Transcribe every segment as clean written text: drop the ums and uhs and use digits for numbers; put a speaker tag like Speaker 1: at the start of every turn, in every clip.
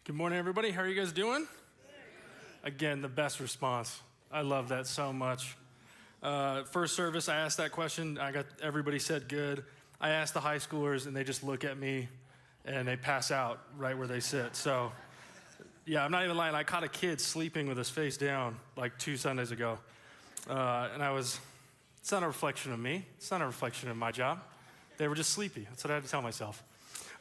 Speaker 1: Good morning, everybody. How are you guys doing? Again, the best response. I love that so much. First service, I asked that question. Everybody said good. I asked the high schoolers, and they just look at me, and they pass out right where they sit. So, yeah, I'm not even lying. I caught a kid sleeping with his face down like 2 Sundays ago, it's not a reflection of me. It's not a reflection of my job. They were just sleepy. That's what I had to tell myself.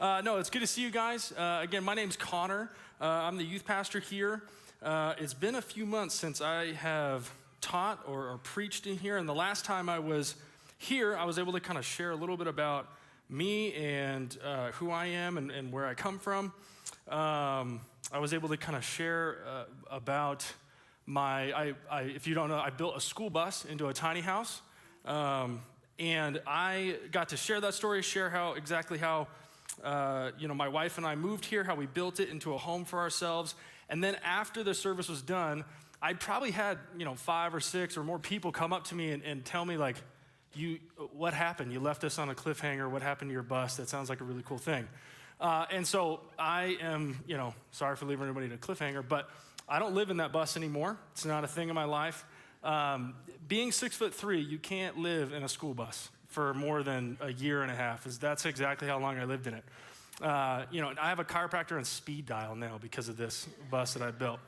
Speaker 1: No, it's good to see you guys. Again, my name's Connor. I'm the youth pastor here. It's been a few months since I have taught or preached in here, and the last time I was here, I was able to kind of share a little bit about me and who I am and where I come from. I was able to kind of share about if you don't know, I built a school bus into a tiny house, and I got to share that story, share exactly how my wife and I moved here, how we built it into a home for ourselves. And then after the service was done, I probably had, 5 or 6 or more people come up to me and tell me like, what happened? You left us on a cliffhanger. What happened to your bus? That sounds like a really cool thing. And so I am, sorry for leaving everybody to a cliffhanger, but I don't live in that bus anymore. It's not a thing in my life. Being 6'3", you can't live in a school bus for more than a year and a half. That's exactly how long I lived in it. I have a chiropractor on speed dial now because of this bus that I built.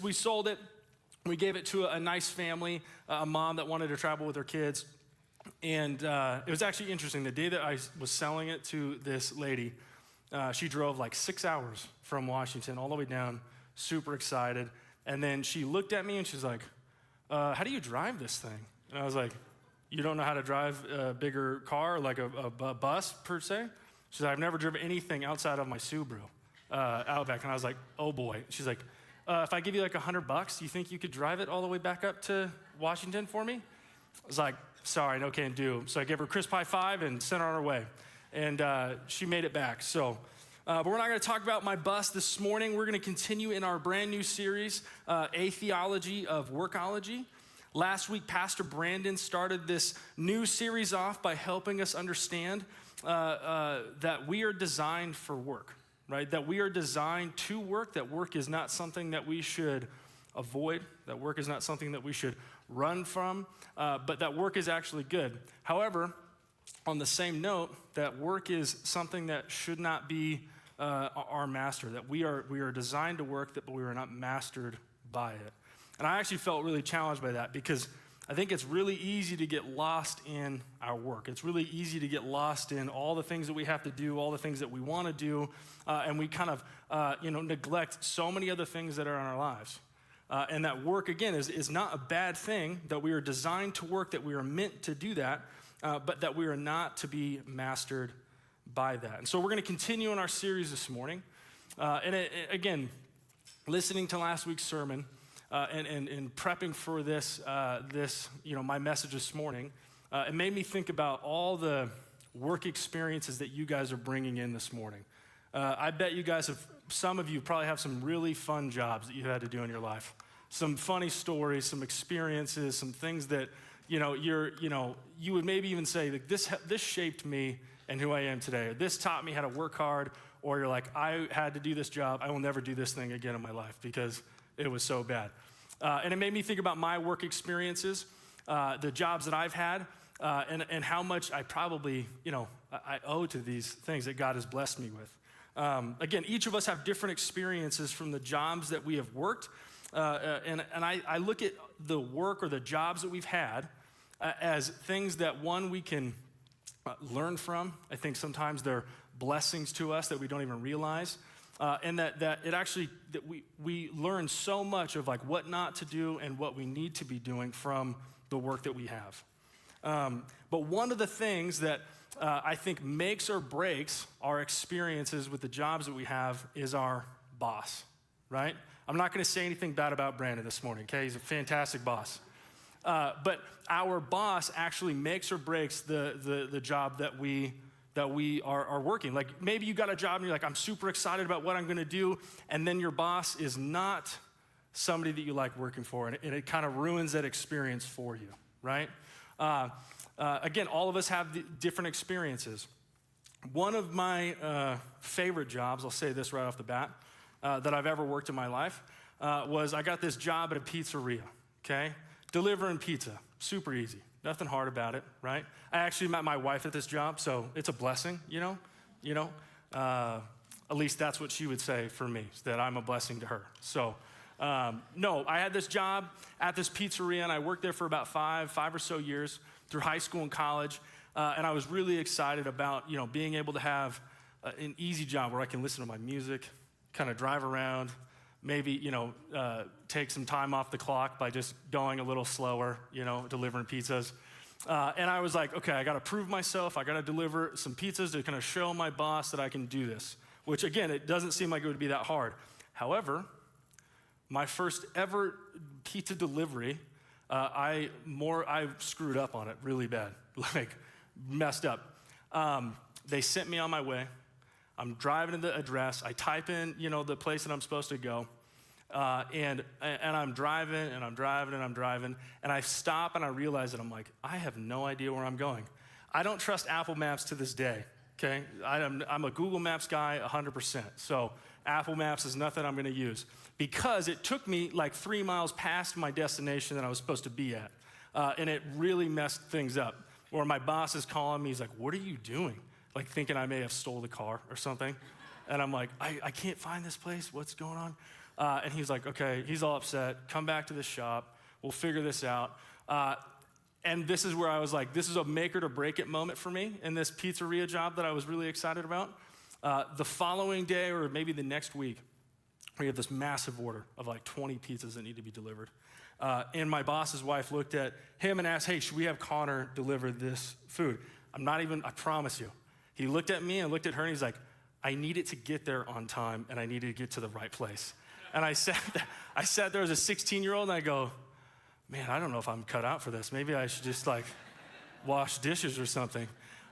Speaker 1: We sold it. We gave it to a nice family, a mom that wanted to travel with her kids. And it was actually interesting. The day that I was selling it to this lady, she drove like 6 hours from Washington all the way down, super excited. And then she looked at me and she's like, how do you drive this thing? And I was like, you don't know how to drive a bigger car, like a bus per se? She's like, I've never driven anything outside of my Subaru Outback. And I was like, oh boy. She's like, if I give you like $100, you think you could drive it all the way back up to Washington for me? I was like, sorry, no can do. So I gave her a crisp high five and sent her on her way. And she made it back. So, but we're not going to talk about my bus this morning. We're going to continue in our brand new series, A Theology of Workology. Last week, Pastor Brandon started this new series off by helping us understand that we are designed for work, right? That we are designed to work, that work is not something that we should avoid, that work is not something that we should run from, but that work is actually good. However, on the same note, that work is something that should not be our master, that we are designed to work, but we are not mastered by it. And I actually felt really challenged by that because I think it's really easy to get lost in our work. It's really easy to get lost in all the things that we have to do, all the things that we want to do, and we kind of, neglect so many other things that are in our lives. And that work, again, is not a bad thing, that we are designed to work, that we are meant to do that, but that we are not to be mastered by that. And so we're going to continue in our series this morning. Again, listening to last week's sermon, and prepping for this, my message this morning, it made me think about all the work experiences that you guys are bringing in this morning. I bet you guys some of you probably have some really fun jobs that you had to do in your life. Some funny stories, some experiences, some things that, you would maybe even say, like, this shaped me and who I am today. Or this taught me how to work hard. Or you're like, I had to do this job. I will never do this thing again in my life because it was so bad. And it made me think about my work experiences, the jobs that I've had, and how much I probably, I owe to these things that God has blessed me with. Again, each of us have different experiences from the jobs that we have worked. And I look at the work or the jobs that we've had as things that, one, we can learn from. I think sometimes they're blessings to us that we don't even realize. And that we learn so much of like what not to do and what we need to be doing from the work that we have. But one of the things that I think makes or breaks our experiences with the jobs that we have is our boss, right? I'm not going to say anything bad about Brandon this morning, okay? He's a fantastic boss. But our boss actually makes or breaks the job that we are working. Like maybe you got a job and you're like, I'm super excited about what I'm going to do. And then your boss is not somebody that you like working for. And it kind of ruins that experience for you, right? Again, all of us have different experiences. One of my favorite jobs, I'll say this right off the bat, that I've ever worked in my life was I got this job at a pizzeria, okay? Delivering pizza, super easy, nothing hard about it, right? I actually met my wife at this job, so it's a blessing, you know? At least that's what she would say for me, that I'm a blessing to her. So, no, I had this job at this pizzeria, and I worked there for about five or so years through high school and college, and I was really excited about, being able to have an easy job where I can listen to my music, kind of drive around, maybe, take some time off the clock by just going a little slower, delivering pizzas. And I was like, okay, I got to prove myself. I got to deliver some pizzas to kind of show my boss that I can do this, which again, it doesn't seem like it would be that hard. However, my first ever pizza delivery, I screwed up on it really bad, like messed up. They sent me on my way. I'm driving to the address. I type in, the place that I'm supposed to go. And I'm driving, and I stop and I realize that I'm like, I have no idea where I'm going. I don't trust Apple Maps to this day, okay? I'm a Google Maps guy 100%. So Apple Maps is nothing I'm gonna use because it took me like 3 miles past my destination that I was supposed to be at. And it really messed things up. Or my boss is calling me, he's like, what are you doing? Like thinking I may have stole the car or something. And I'm like, I can't find this place, what's going on? And he's like, okay, he's all upset, come back to the shop, we'll figure this out. And this is where I was like, this is a make or to break it moment for me in this pizzeria job that I was really excited about. The following day or maybe the next week, we have this massive order of like 20 pizzas that need to be delivered. And my boss's wife looked at him and asked, hey, should we have Connor deliver this food? I promise you. He looked at me and looked at her and he's like, I need it to get there on time and I need it to get to the right place. And I sat there as a 16-year-old and I go, man, I don't know if I'm cut out for this. Maybe I should just like wash dishes or something.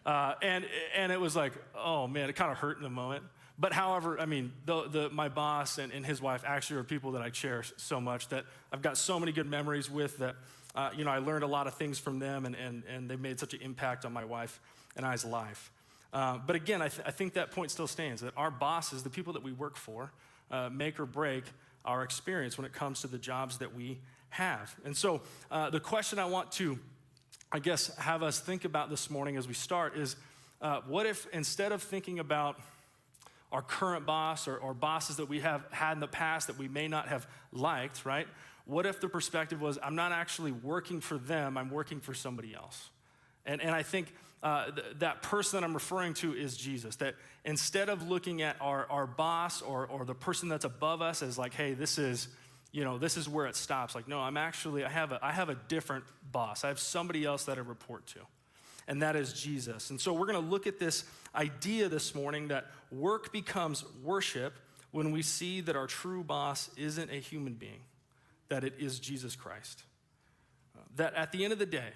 Speaker 1: And it was like, oh man, it kind of hurt in the moment. But however, I mean, my boss and his wife actually are people that I cherish so much that I've got so many good memories with that, I learned a lot of things from them and they've made such an impact on my wife and I's life. But again, I think that point still stands, that our bosses, the people that we work for, make or break our experience when it comes to the jobs that we have. And so the question I want to, have us think about this morning as we start is, what if instead of thinking about our current boss or bosses that we have had in the past that we may not have liked, right? What if the perspective was, I'm not actually working for them, I'm working for somebody else? And I think that person that I'm referring to is Jesus. That instead of looking at our boss or the person that's above us as like, hey, this is where it stops. Like, no, I have a different boss. I have somebody else that I report to, and that is Jesus. And so we're going to look at this idea this morning that work becomes worship when we see that our true boss isn't a human being, that it is Jesus Christ. That at the end of the day,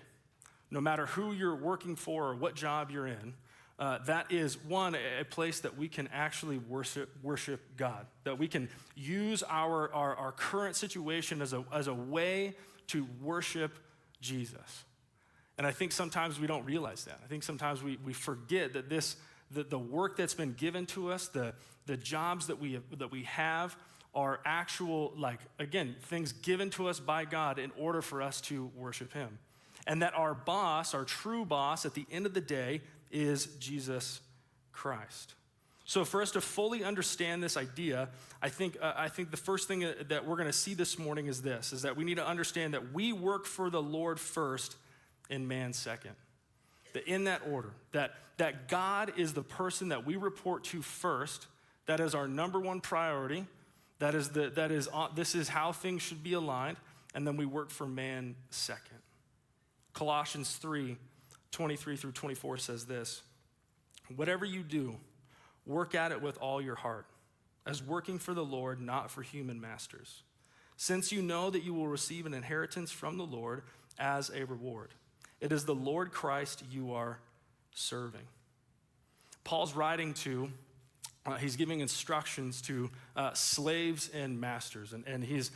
Speaker 1: no matter who you're working for or what job you're in, that is, a place that we can actually worship God, that we can use our current situation as a way to worship Jesus. And I think sometimes we don't realize that. I think sometimes we forget that the work that's been given to us, the jobs that we have are actual, things given to us by God in order for us to worship him. And that our boss, our true boss, at the end of the day, is Jesus Christ. So for us to fully understand this idea, I think the first thing that we're going to see this morning is that we need to understand that we work for the Lord first and man second. That in that order, that God is the person that we report to first, that is our number one priority, this is how things should be aligned, and then we work for man second. Colossians 3:23 through 24 says this, whatever you do, work at it with all your heart, as working for the Lord, not for human masters, since you know that you will receive an inheritance from the Lord as a reward. It is the Lord Christ you are serving. Paul's writing to, he's giving instructions to slaves and masters, and he's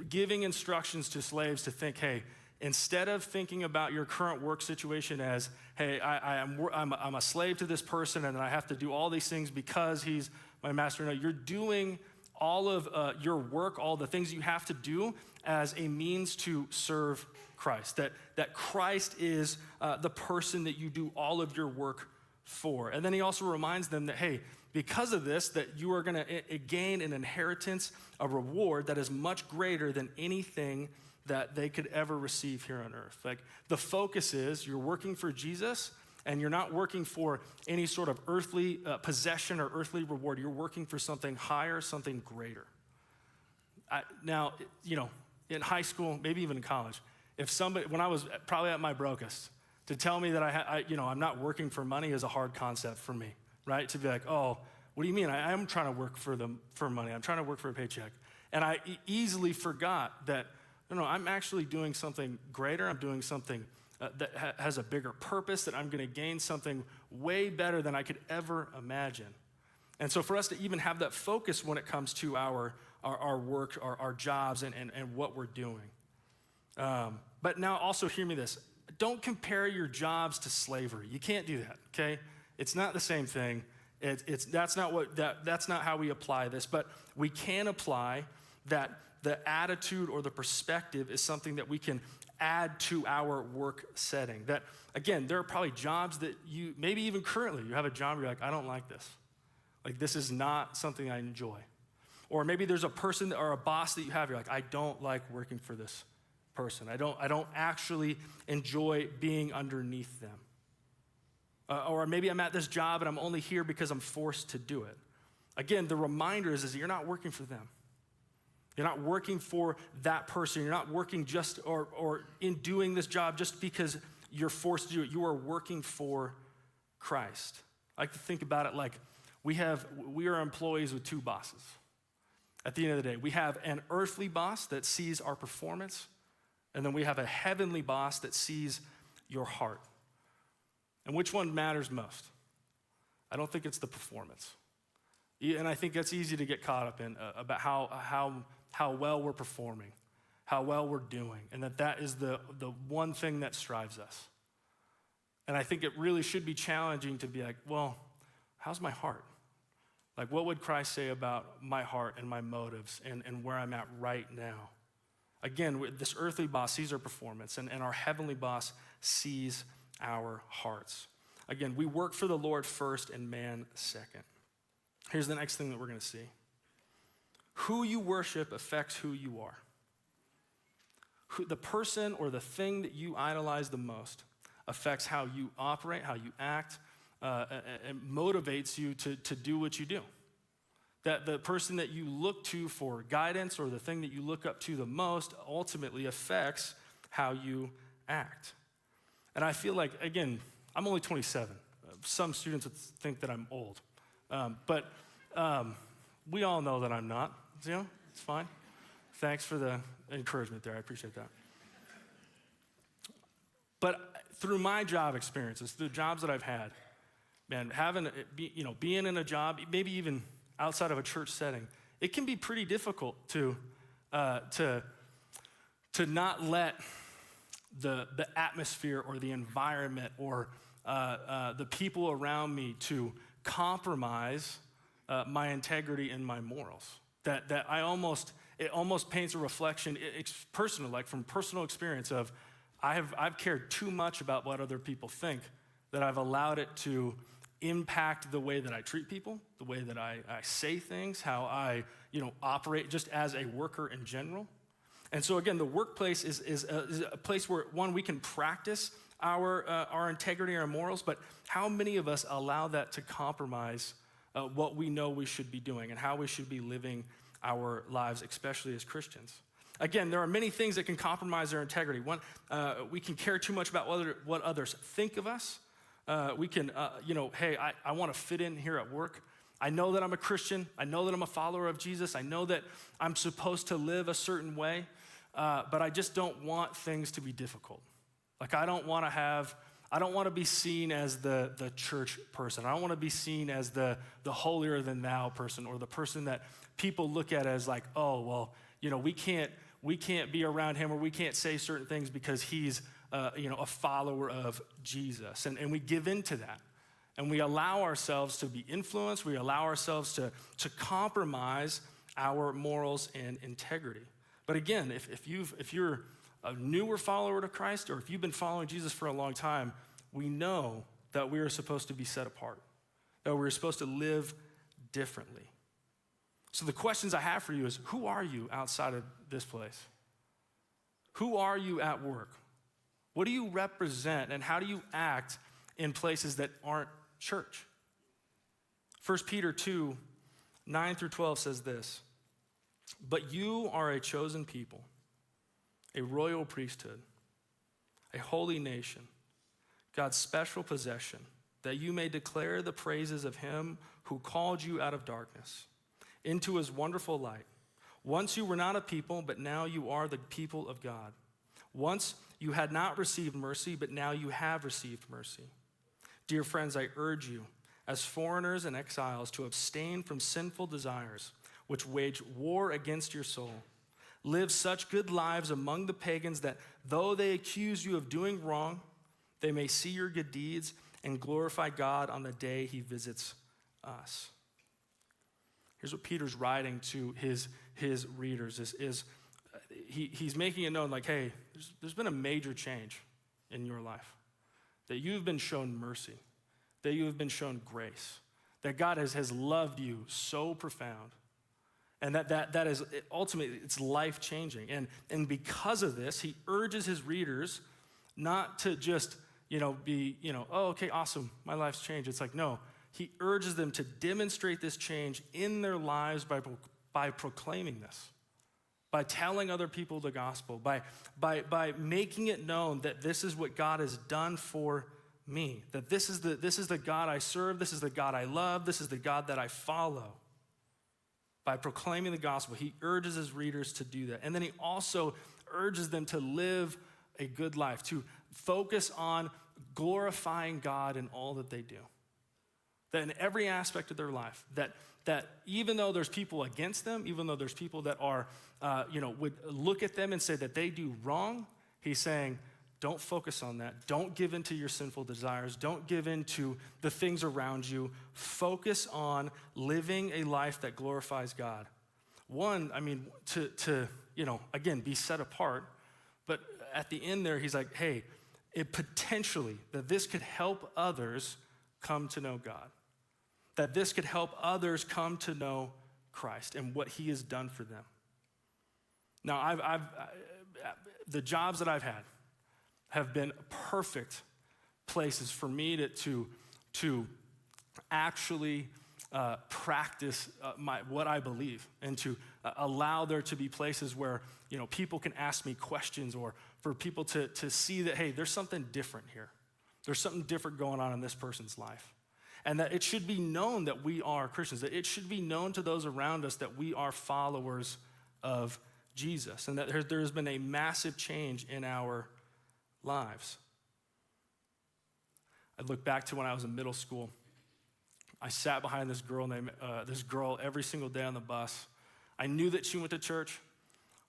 Speaker 1: giving instructions to slaves to think, hey, instead of thinking about your current work situation as, hey, I'm a slave to this person and I have to do all these things because he's my master. No, you're doing all of your work, all the things you have to do as a means to serve Christ. That Christ is the person that you do all of your work for. And then he also reminds them that, hey, because of this, that you are gonna gain an inheritance, a reward that is much greater than anything that they could ever receive here on earth. Like, the focus is you're working for Jesus, and you're not working for any sort of earthly possession or earthly reward. You're working for something higher, something greater. Now, in high school, maybe even in college, when I was probably at my brokest, to tell me that I'm not working for money is a hard concept for me, right? To be like, oh, what do you mean? I am trying to work for money. I'm trying to work for a paycheck. And I easily forgot that, no, I'm actually doing something greater. I'm doing something that has a bigger purpose, that I'm gonna gain something way better than I could ever imagine. And so for us to even have that focus when it comes to our work, our jobs, and what we're doing. But now also hear me this. Don't compare your jobs to slavery. You can't do that, okay? It's not the same thing. That's not how we apply this, but we can apply that the attitude or the perspective is something that we can add to our work setting. That, again, there are probably jobs that you, maybe even currently, you have a job, you're like, I don't like this. Like, this is not something I enjoy. Or maybe there's a person or a boss that you have, you're like, I don't like working for this person. I don't actually enjoy being underneath them. Or maybe I'm at this job and I'm only here because I'm forced to do it. Again, the reminder is that you're not working for them. You're not working for that person. You're not working just or in doing this job just because you're forced to do it. You are working for Christ. I like to think about it like we are employees with two bosses. At the end of the day, we have an earthly boss that sees our performance, and then we have a heavenly boss that sees your heart. And which one matters most? I don't think it's the performance. And I think that's easy to get caught up in about how well we're performing, how well we're doing, and that is the one thing that strives us. And I think it really should be challenging to be like, well, how's my heart? Like, what would Christ say about my heart and my motives and where I'm at right now? Again, this earthly boss sees our performance, and our heavenly boss sees our hearts. Again, we work for the Lord first and man second. Here's the next thing that we're going to see. Who you worship affects who you are. The person or the thing that you idolize the most affects how you operate, how you act, and motivates you to do what you do. That the person that you look to for guidance or the thing that you look up to the most ultimately affects how you act. And I feel like, again, I'm only 27. Some students would think that I'm old. But we all know that I'm not. It's fine. Thanks for the encouragement there. I appreciate that. But through my job experiences, through the jobs that I've had, man, being in a job, maybe even outside of a church setting, it can be pretty difficult to not let the atmosphere or the environment or the people around me to compromise my integrity and my morals. That it almost paints a reflection, personal, like from personal experience of I've cared too much about what other people think, that I've allowed it to impact the way that I treat people, the way that I say things, how I operate just as a worker in general. And so again, the workplace is a place where, one, we can practice our integrity and our morals, but how many of us allow that to compromise what we know we should be doing and how we should be living our lives, especially as Christians? Again, there are many things that can compromise our integrity. One, we can care too much about what others think of us. We can, hey, I want to fit in here at work. I know that I'm a Christian. I know that I'm a follower of Jesus. I know that I'm supposed to live a certain way, but I just don't want things to be difficult. Like, I don't want to be seen as the church person. I don't want to be seen as the holier than thou person, or the person that people look at as like, oh, well, we can't we can't be around him or we can't say certain things because he's a follower of Jesus. And we give into that. And we allow ourselves to be influenced. We allow ourselves to compromise our morals and integrity. But again, if you're a newer follower to Christ, or if you've been following Jesus for a long time, we know that we are supposed to be set apart, that we're supposed to live differently. So the questions I have for you is, who are you outside of this place? Who are you at work? What do you represent, and how do you act in places that aren't church? 1 Peter 2, 9 through 12 says this, "But you are a chosen people, a royal priesthood, a holy nation, God's special possession, that you may declare the praises of him who called you out of darkness into his wonderful light. Once you were not a people, but now you are the people of God. Once you had not received mercy, but now you have received mercy. Dear friends, I urge you, as foreigners and exiles, to abstain from sinful desires, which wage war against your soul. Live such good lives among the pagans that though they accuse you of doing wrong, they may see your good deeds and glorify God on the day he visits us." Here's what Peter's writing to his readers he's making it known, like, hey, there's been a major change in your life, that you've been shown mercy, that you have been shown grace, that God has loved you so profound, and that is ultimately, it's life-changing. And because of this, he urges his readers not to just, be, oh, okay, awesome, my life's changed. It's like, no, he urges them to demonstrate this change in their lives by proclaiming this, by telling other people the gospel, by making it known that this is what God has done for me, that this is the God I serve, this is the God I love, this is the God that I follow. By proclaiming the gospel, he urges his readers to do that. And then he also urges them to live a good life, to focus on glorifying God in all that they do. That in every aspect of their life, that even though there's people against them, even though there's people that are, would look at them and say that they do wrong, he's saying, don't focus on that. Don't give in to your sinful desires. Don't give in to the things around you. Focus on living a life that glorifies God. One, to again, be set apart. But at the end there, he's like, hey, it potentially, that this could help others come to know God. That this could help others come to know Christ and what he has done for them. Now, the jobs that I've had have been perfect places for me to actually practice what I believe, and to allow there to be places where people can ask me questions, or for people to see that, hey, there's something different here. There's something different going on in this person's life. And that it should be known that we are Christians, that it should be known to those around us that we are followers of Jesus, and that there's been a massive change in our lives. I look back to when I was in middle school. I sat behind this girl every single day on the bus. I knew that she went to church.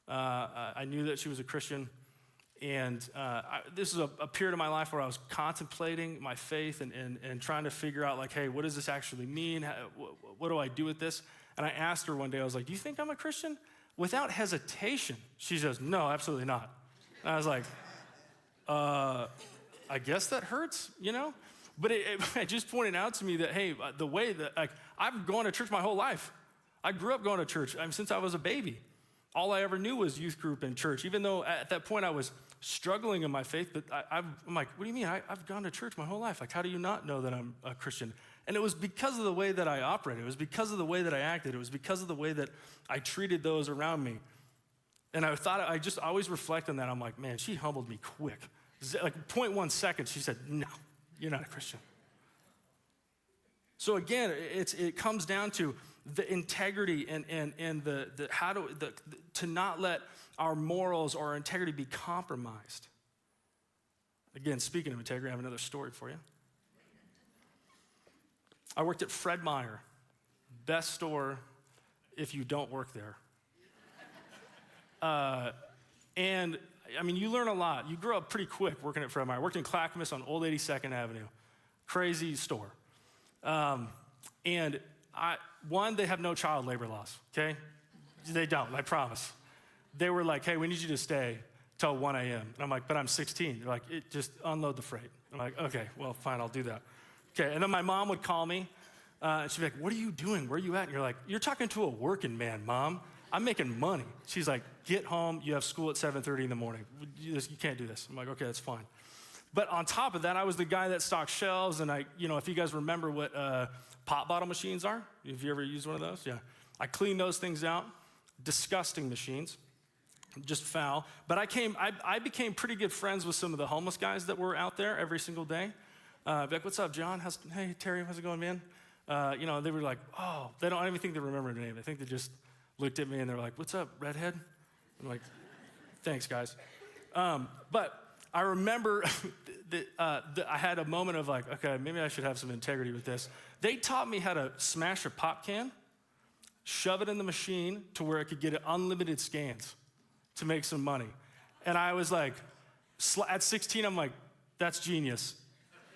Speaker 1: I knew that she was a Christian. And this is a period of my life where I was contemplating my faith and trying to figure out, like, hey, what does this actually mean? What do I do with this? And I asked her one day, I was like, do you think I'm a Christian? Without hesitation, she says, no, absolutely not. And I was like, I guess that hurts, But it just pointed out to me that, hey, the way that, I've gone to church my whole life. I grew up going to church since I was a baby. All I ever knew was youth group and church, even though at that point I was struggling in my faith. But I'm like, what do you mean? I've gone to church my whole life. Like, how do you not know that I'm a Christian? And it was because of the way that I operated. It was because of the way that I acted. It was because of the way that I treated those around me. And I just always reflect on that. I'm like, man, she humbled me quick. Like 0.1 seconds, she said, no, you're not a Christian. So again, it comes down to the integrity and to not let our morals or our integrity be compromised. Again, speaking of integrity, I have another story for you. I worked at Fred Meyer, best store if you don't work there. And I mean, you learn a lot. You grow up pretty quick working at Fred Meyer. I worked in Clackamas on Old 82nd Avenue. Crazy store. And they have no child labor laws, okay? They don't, I promise. They were like, hey, we need you to stay till 1 a.m. And I'm like, but I'm 16. They're like, just unload the freight. I'm like, okay, well, fine, I'll do that. Okay, and then my mom would call me, and she'd be like, what are you doing? Where are you at? And you're like, you're talking to a working man, Mom. I'm making money. She's like, get home. You have school at 7:30 in the morning. You can't do this. I'm like, okay, that's fine. But on top of that, I was the guy that stocked shelves, and if you guys remember what pop bottle machines are, have you ever used one of those? Yeah. I cleaned those things out. Disgusting machines. Just foul. But I became pretty good friends with some of the homeless guys that were out there every single day. Like, what's up, John? Hey, Terry, how's it going, man? They were like, oh, I don't even think they remember their name. I think they just looked at me and they were like, what's up, redhead? I'm like, thanks, guys. But I remember I had a moment of like, okay, maybe I should have some integrity with this. They taught me how to smash a pop can, shove it in the machine to where it could get unlimited scans to make some money. And I was like, at 16, I'm like, that's genius.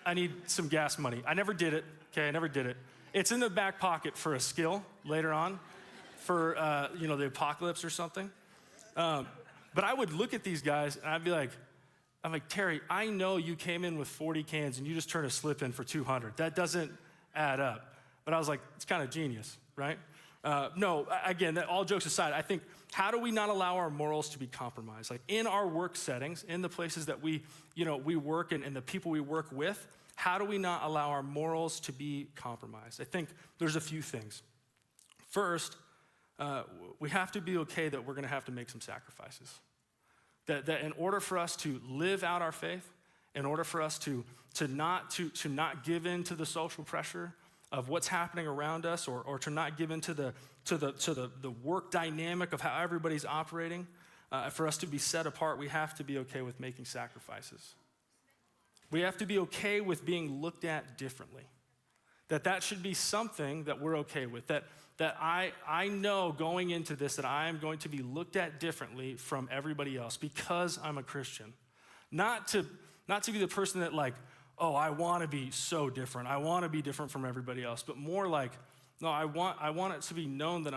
Speaker 1: I need some gas money. I never did it, okay, I never did it. It's in the back pocket for a skill later on for, the apocalypse or something. But I would look at these guys and I'd be like, Terry, I know you came in with 40 cans and you just turned a slip in for 200. That doesn't add up. But I was like, it's kind of genius, right? No, again, all jokes aside, I think, how do we not allow our morals to be compromised? Like in our work settings, in the places that we work and the people we work with, how do we not allow our morals to be compromised? I think there's a few things. First, we have to be okay that we're gonna have to make some sacrifices. That in order for us to live out our faith, in order for us to not give in to the social pressure of what's happening around us, or to not give in to the work dynamic of how everybody's operating, for us to be set apart, we have to be okay with making sacrifices. We have to be okay with being looked at differently. That should be something that we're okay with. That I know going into this that I am going to be looked at differently from everybody else because I'm a Christian. Not to be the person that like, oh, I want to be so different. I want to be different from everybody else. But more like, no, I want it to be known that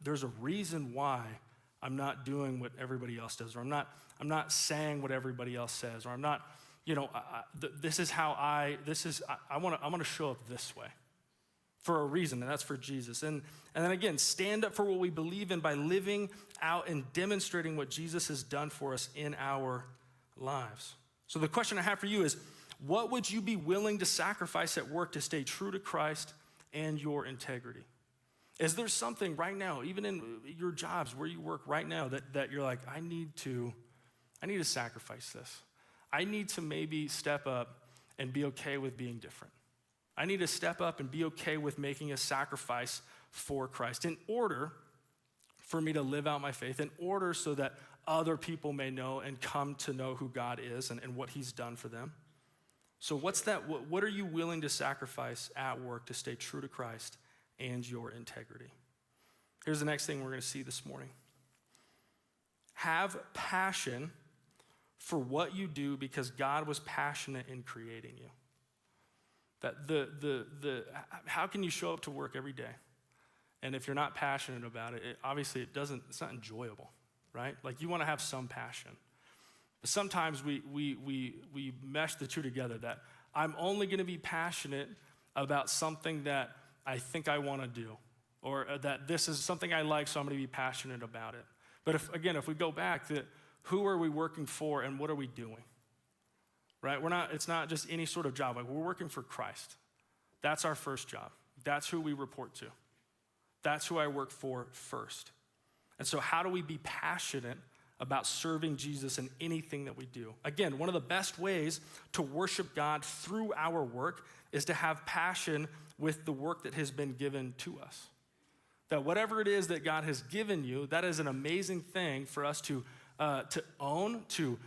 Speaker 1: there's a reason why I'm not doing what everybody else does, or I'm not saying what everybody else says, or I'm not, this is how I want to show up this way for a reason, and that's for Jesus. And then again, stand up for what we believe in by living out and demonstrating what Jesus has done for us in our lives. So the question I have for you is, what would you be willing to sacrifice at work to stay true to Christ and your integrity? Is there something right now, even in your jobs where you work right now, that you're like, I need to sacrifice this. I need to maybe step up and be okay with being different. I need to step up and be okay with making a sacrifice for Christ in order for me to live out my faith, in order so that other people may know and come to know who God is and what he's done for them. So what are you willing to sacrifice at work to stay true to Christ and your integrity? Here's the next thing we're going to see this morning. Have passion for what you do because God was passionate in creating you. That how can you show up to work every day? And if you're not passionate about it, obviously it's not enjoyable, right? Like you want to have some passion. But sometimes we mesh the two together, that I'm only going to be passionate about something that I think I want to do, or that this is something I like, so I'm going to be passionate about it. But if we go back, who are we working for and what are we doing? Right? It's not just any sort of job. Like we're working for Christ. That's our first job. That's who we report to. That's who I work for first. And so how do we be passionate about serving Jesus in anything that we do? Again, one of the best ways to worship God through our work is to have passion with the work that has been given to us. That whatever it is that God has given you, that is an amazing thing for us to own, to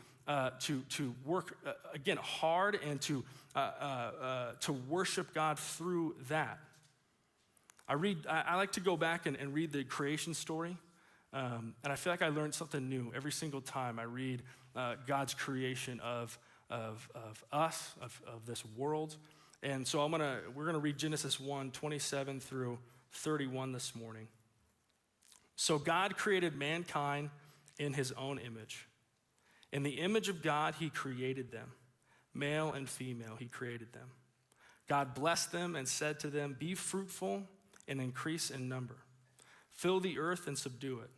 Speaker 1: work again hard, and to worship God through that. I like to go back and read the creation story And I feel like I learned something new every single time I read God's creation of us, of this world. And so we're gonna read Genesis 1:27 through 31 this morning. So God created mankind in his own image. In the image of God, he created them. Male and female, he created them. God blessed them and said to them, "Be fruitful and increase in number. Fill the earth and subdue it.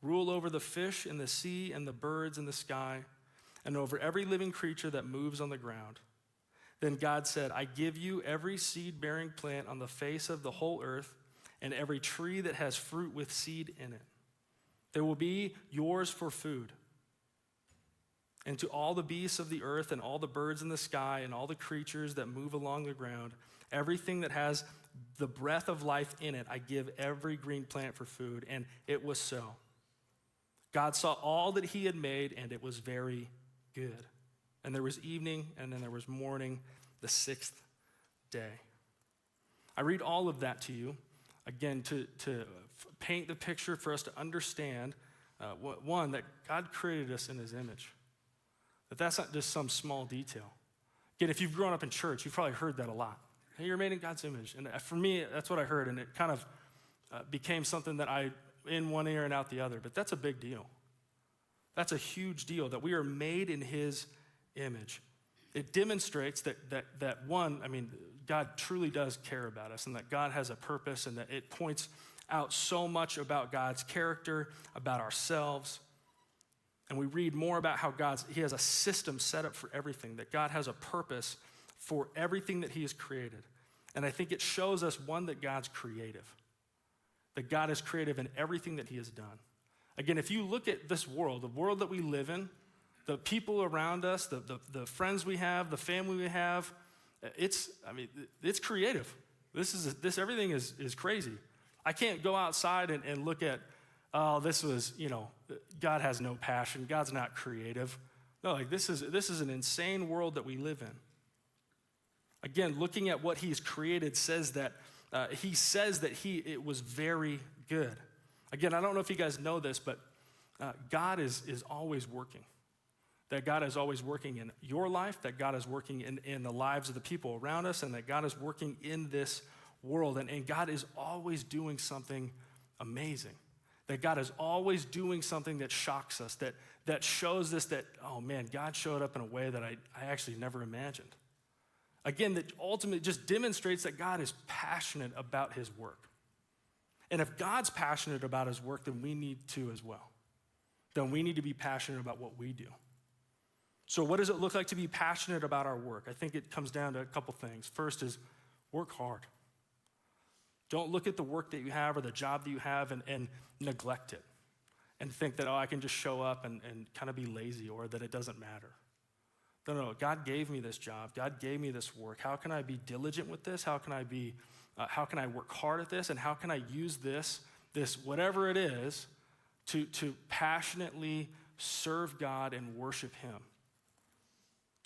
Speaker 1: Rule over the fish in the sea and the birds in the sky, and over every living creature that moves on the ground." Then God said, "I give you every seed-bearing plant on the face of the whole earth, and every tree that has fruit with seed in it. They will be yours for food. And to all the beasts of the earth and all the birds in the sky and all the creatures that move along the ground, everything that has the breath of life in it, I give every green plant for food." And it was so. God saw all that he had made, and it was very good. And there was evening, and then there was morning, the sixth day. I read all of that to you, again, to paint the picture for us to understand, one, that God created us in his image. That's not just some small detail. Again, if you've grown up in church, you've probably heard that a lot. Hey, you're made in God's image. And for me, that's what I heard, and it kind of became something that I, in one ear and out the other. But that's a big deal. That's a huge deal, that we are made in his image. It demonstrates that one, I mean, God truly does care about us, and that God has a purpose, and that it points out so much about God's character, about ourselves. And we read more about how he has a system set up for everything, that God has a purpose for everything that he has created. And I think it shows us, one, that God's creative, that God is creative in everything that he has done. Again, if you look at this world, the world that we live in, the people around us, the friends we have, the family we have, it's creative. Everything is crazy. I can't go outside and look at, God has no passion. God's not creative. No, this is an insane world that we live in. Again, looking at what he's created says that it was very good. Again, I don't know if you guys know this, but God is always working. That God is always working in your life, that God is working in the lives of the people around us, and that God is working in this world. And God is always doing something amazing. That God is always doing something that shocks us, that shows us that, oh man, God showed up in a way that I actually never imagined. Again, that ultimately just demonstrates that God is passionate about his work. And if God's passionate about his work, then we need to as well. Then we need to be passionate about what we do. So what does it look like to be passionate about our work? I think it comes down to a couple things. First is work hard. Don't look at the work that you have or the job that you have and neglect it and think that, I can just show up and kind of be lazy, or that it doesn't matter. No, God gave me this job. God gave me this work. How can I be diligent with this? How can I work hard at this? And how can I use this whatever it is, to passionately serve God and worship him?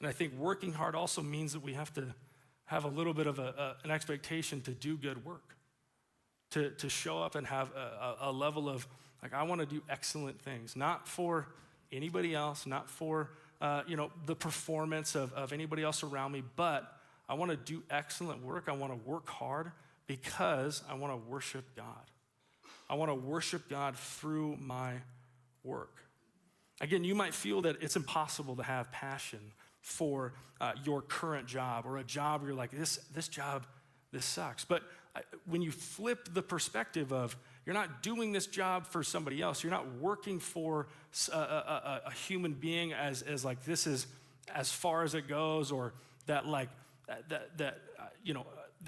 Speaker 1: And I think working hard also means that we have to have a little bit of an expectation to do good work, to show up and have a level of, I want to do excellent things, not for anybody else, not for the performance of anybody else around me, but I want to do excellent work. I want to work hard because I want to worship God. I want to worship God through my work. Again, you might feel that it's impossible to have passion for your current job, or a job where you're like, this job, this sucks. But when you flip the perspective of, you're not doing this job for somebody else, you're not working for a human being as like, this is as far as it goes, or that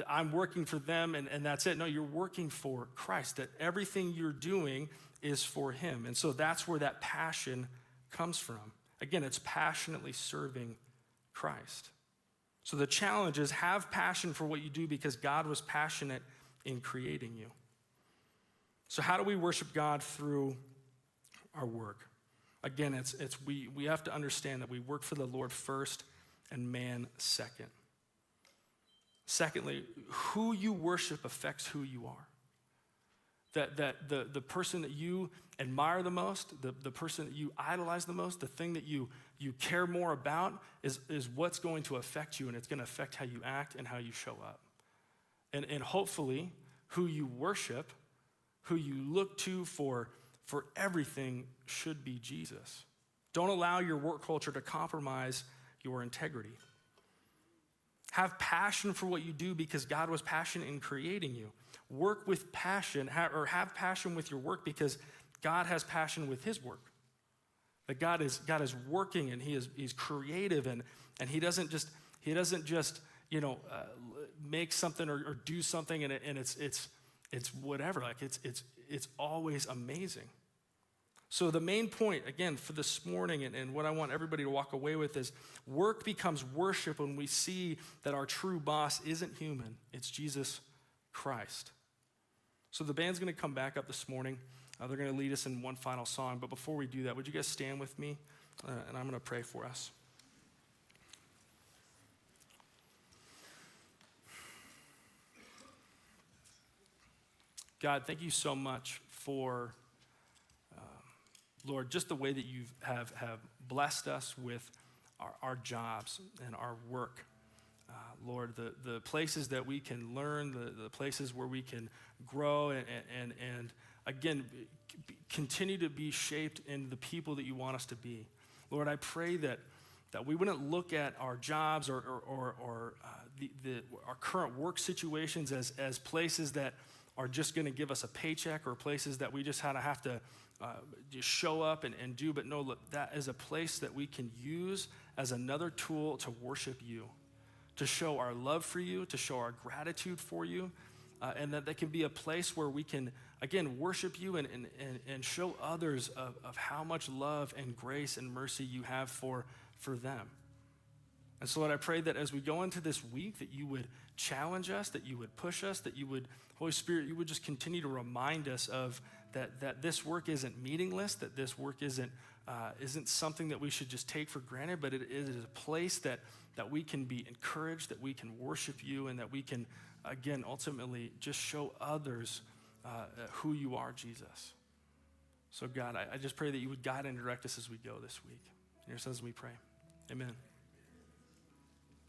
Speaker 1: I'm working for them and that's it. No, you're working for Christ, that everything you're doing is for him. And so that's where that passion comes from. Again, it's passionately serving Christ. So the challenge is, have passion for what you do because God was passionate in creating you. So how do we worship God through our work? Again, we have to understand that we work for the Lord first and man second. Secondly, who you worship affects who you are. That the person that you admire the most, the person that you idolize the most, the thing that you care more about is what's going to affect you, and it's going to affect how you act and how you show up. And hopefully, who you worship, who you look to for everything should be Jesus. Don't allow your work culture to compromise your integrity. Have passion for what you do because God was passionate in creating you. Work with passion, or have passion with your work because God has passion with his work. That God is working, and he's creative, and he doesn't just make something or do something and it's whatever. Like it's always amazing. So the main point, again, for this morning and what I want everybody to walk away with is work becomes worship when we see that our true boss isn't human, it's Jesus Christ. So the band's going to come back up this morning. They're going to lead us in one final song. But before we do that, would you guys stand with me? And I'm going to pray for us. God, thank you so much for, Lord, just the way that you have blessed us with our jobs and our work. Lord, the places that we can learn, the places where we can grow and again, continue to be shaped in the people that you want us to be. Lord, I pray that we wouldn't look at our jobs or our current work situations as places that are just going to give us a paycheck or places that we just have to just show up and do. But no, look, that is a place that we can use as another tool to worship you, to show our love for you, to show our gratitude for you, and that can be a place where we can, again, worship you and show others of how much love and grace and mercy you have for them. And so, Lord, I pray that as we go into this week, that you would challenge us, that you would push us, that you would, Holy Spirit, you would just continue to remind us of that this work isn't meaningless, that this work isn't something that we should just take for granted, but it is a place that we can be encouraged, that we can worship you, and that we can, again, ultimately just show others who you are, Jesus. So God, I just pray that you would guide and direct us as we go this week. In your son's name we pray. Amen.